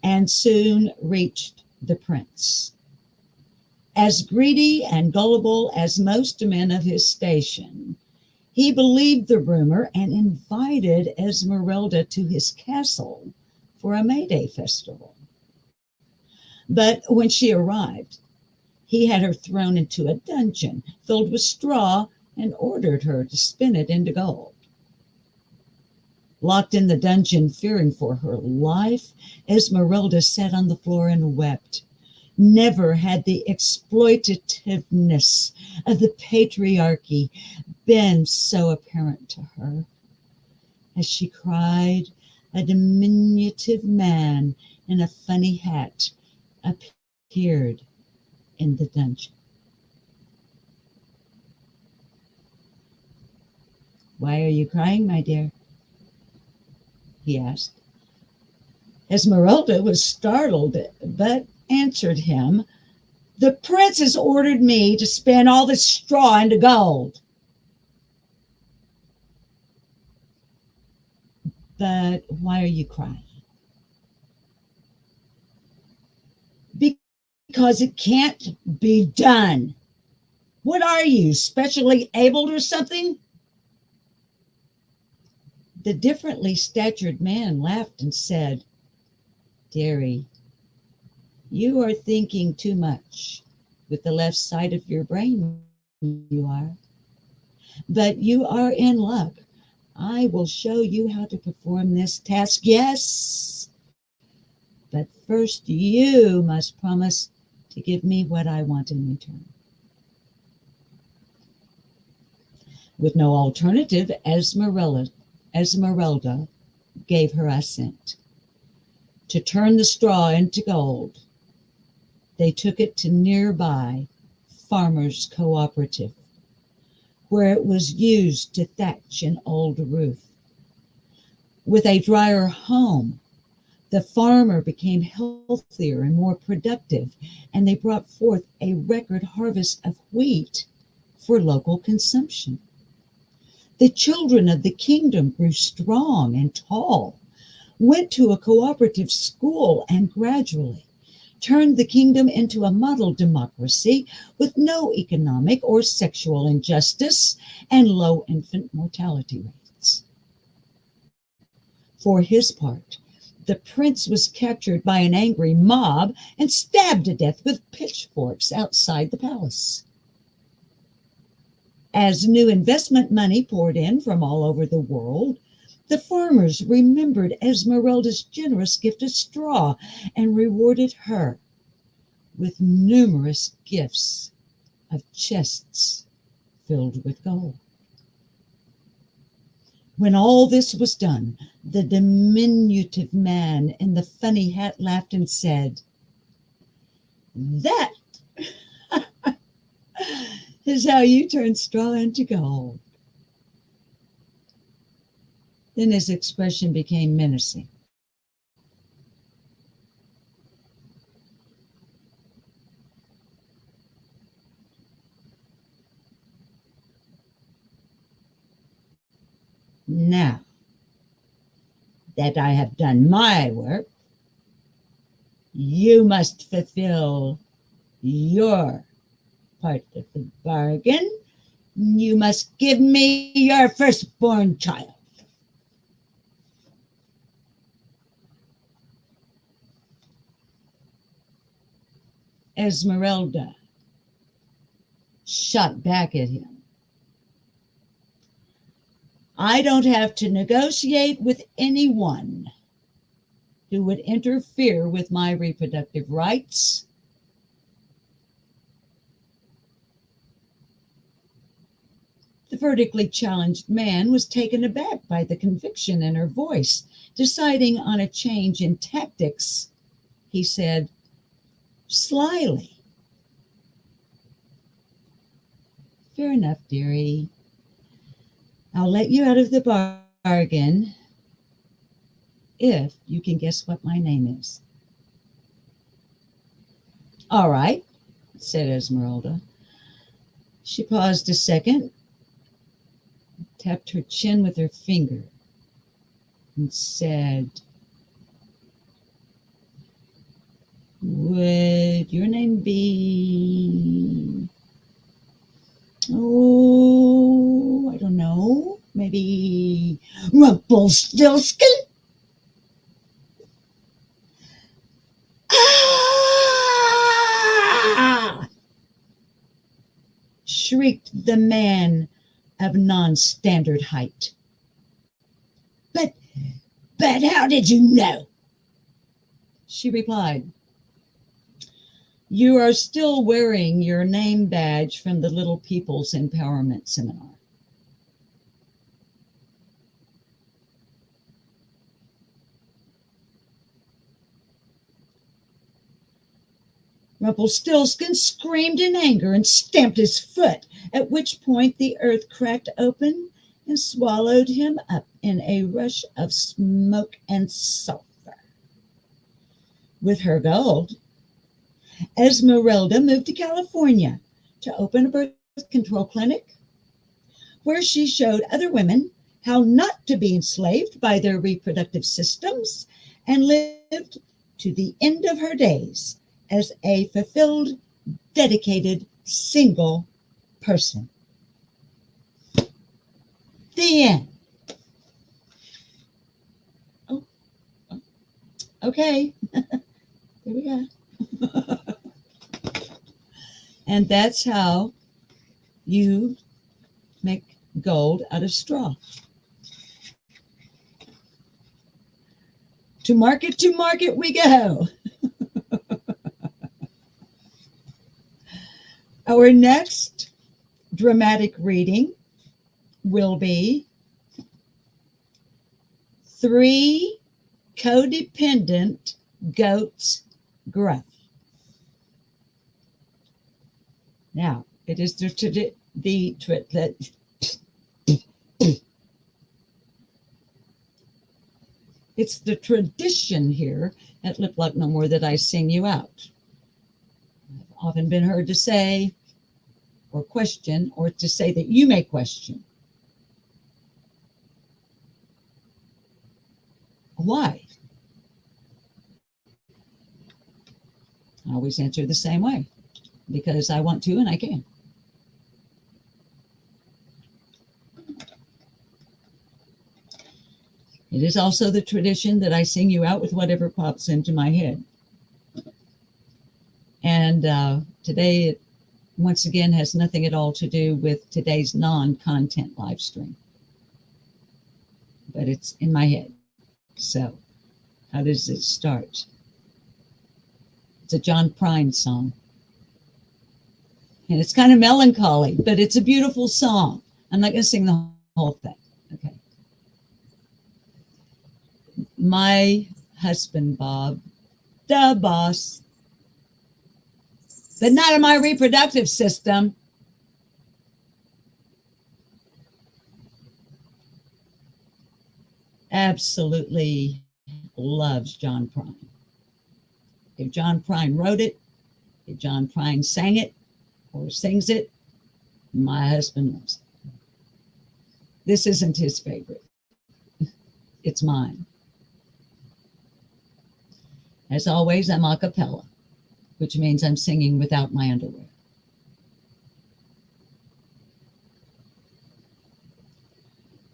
and soon reached the prince. As greedy and gullible as most men of his station, he believed the rumor and invited Esmeralda to his castle for a May Day festival. But when she arrived, he had her thrown into a dungeon filled with straw and ordered her to spin it into gold. Locked in the dungeon, fearing for her life, Esmeralda sat on the floor and wept. Never had the exploitativeness of the patriarchy been so apparent to her. As she cried, a diminutive man in a funny hat appeared in the dungeon. Why are you crying, my dear? He asked. Esmeralda was startled, but answered him, the prince has ordered me to spin all this straw into gold. But why are you crying? Because it can't be done. What are you, specially abled or something? The differently statured man laughed and said, Dearie, you are thinking too much with the left side of your brain, you are. But you are in luck. I will show you how to perform this task, yes. But first you must promise to give me what I want in return. With no alternative, Esmeralda Esmeralda gave her assent. To turn the straw into gold, they took it to nearby farmers' cooperative, where it was used to thatch an old roof. With a drier home, the farmer became healthier and more productive, and they brought forth a record harvest of wheat for local consumption. The children of the kingdom grew strong and tall, went to a cooperative school, and gradually turned the kingdom into a model democracy with no economic or sexual injustice and low infant mortality rates. For his part, the prince was captured by an angry mob and stabbed to death with pitchforks outside the palace. As new investment money poured in from all over the world, the farmers remembered Esmeralda's generous gift of straw and rewarded her with numerous gifts of chests filled with gold. When all this was done, the diminutive man in the funny hat laughed and said, "That is how you turn straw into gold." Then his expression became menacing. "Now that I have done my work, you must fulfill your part of the bargain. You must give me your firstborn child." Esmeralda shot back at him. "I don't have to negotiate with anyone who would interfere with my reproductive rights." The vertically challenged man was taken aback by the conviction in her voice. Deciding on a change in tactics, he said slyly, "Fair enough, dearie. I'll let you out of the bargain if you can guess what my name is." "All right," said Esmeralda. She paused a second, tapped her chin with her finger, and said, "Would your name be, oh, I don't know, maybe Rumpelstiltskin?" "Ah!" shrieked the man of non-standard height. But how did you know?" She replied, "You are still wearing your name badge from the Little People's Empowerment Seminar." Rumpelstiltskin screamed in anger and stamped his foot, at which point the earth cracked open and swallowed him up in a rush of smoke and sulfur. With her gold, Esmeralda moved to California to open a birth control clinic, where she showed other women how not to be enslaved by their reproductive systems, and lived to the end of her days as a fulfilled, dedicated, single person. The end. Oh, okay. There we go. And that's how you make gold out of straw. To market we go. Our next dramatic reading will be 3 codependent goats gruff. Now, it is it's the tradition here at Lip Lock No More that I sing you out. I've often been heard to say or question, or to say that you may question. Why? I always answer the same way. Because I want to and I can. It is also the tradition that I sing you out with whatever pops into my head. And today, it once again has nothing at all to do with today's non-content live stream. But it's in my head. So, how does it start? It's a John Prine song. And it's kind of melancholy, but it's a beautiful song. I'm not going to sing the whole thing. Okay. My husband, Bob, the boss, but not in my reproductive system. Absolutely loves John Prine. If John Prine wrote it, if John Prine sang it, or sings it, my husband loves it. This isn't his favorite. It's mine. As always, I'm a cappella, which means I'm singing without my underwear.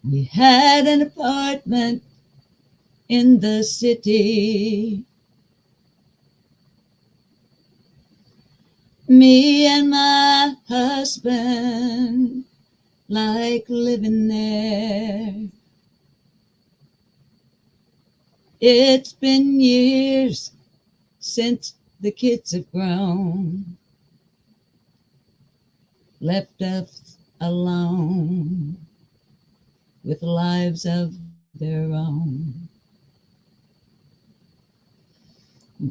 We had an apartment in the city. Me and my husband like living there. It's been years since the kids have grown, left us alone with lives of their own.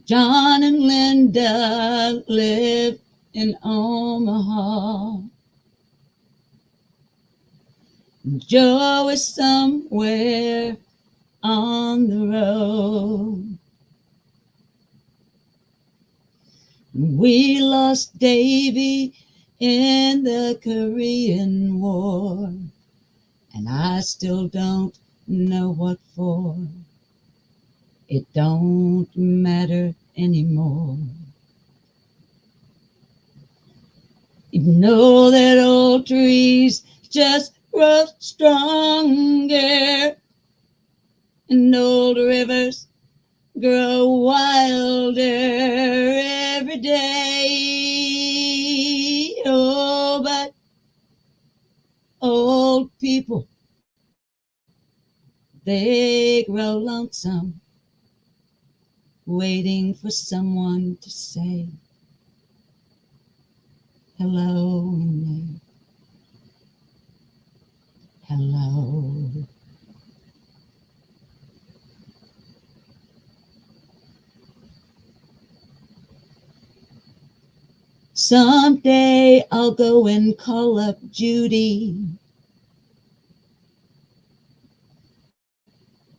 John and Linda live in Omaha. Joe is somewhere on the road. We lost Davy in the Korean War, and I still don't know what for. It don't matter anymore. You know that old trees just grow stronger, and old rivers grow wilder every day. Oh, but old people, they grow lonesome, waiting for someone to say hello, Nick. Hello. Someday I'll go and call up Judy.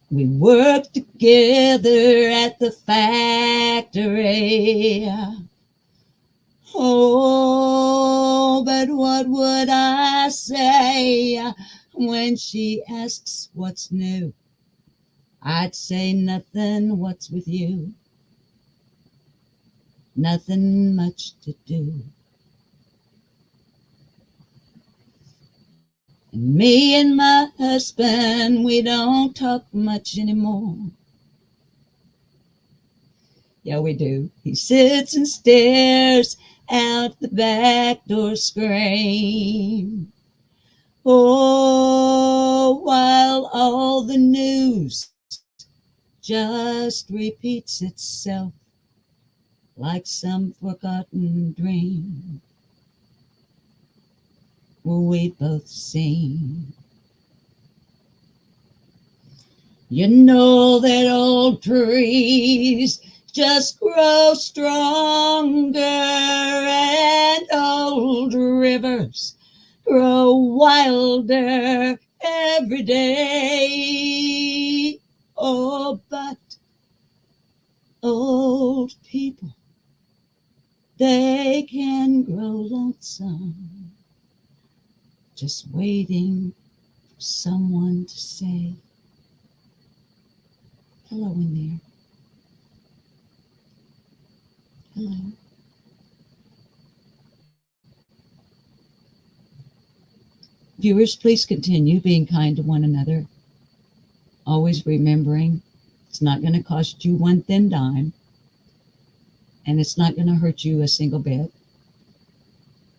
We worked together at the factory. Oh, but what would I say when she asks what's new? I'd say nothing, what's with you? Nothing much to do. And me and my husband, we don't talk much anymore. Yeah, we do. He sits and stares out the back door screen. Oh, while all the news just repeats itself like some forgotten dream we both seen. You know that old trees just grow stronger and old rivers grow wilder every day. Oh, but old people, they can grow lonesome, just waiting for someone to say, hello in there. Hello. Viewers, please continue being kind to one another, always remembering it's not going to cost you one thin dime, and it's not going to hurt you a single bit,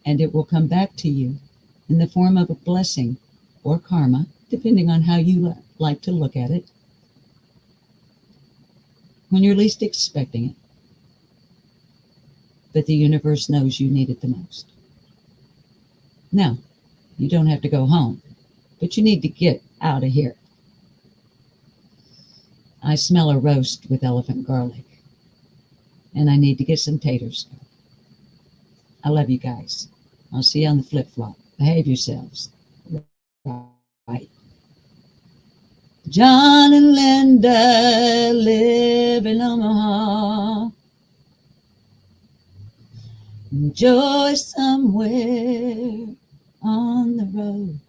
and it will come back to you in the form of a blessing or karma, depending on how you like to look at it, when you're least expecting it. But the universe knows you need it the most. Now, you don't have to go home, but you need to get out of here. I smell a roast with elephant garlic, and I need to get some taters. I love you guys. I'll see you on the flip-flop. Behave yourselves. Right. John and Linda live in Omaha. Joy somewhere on the road.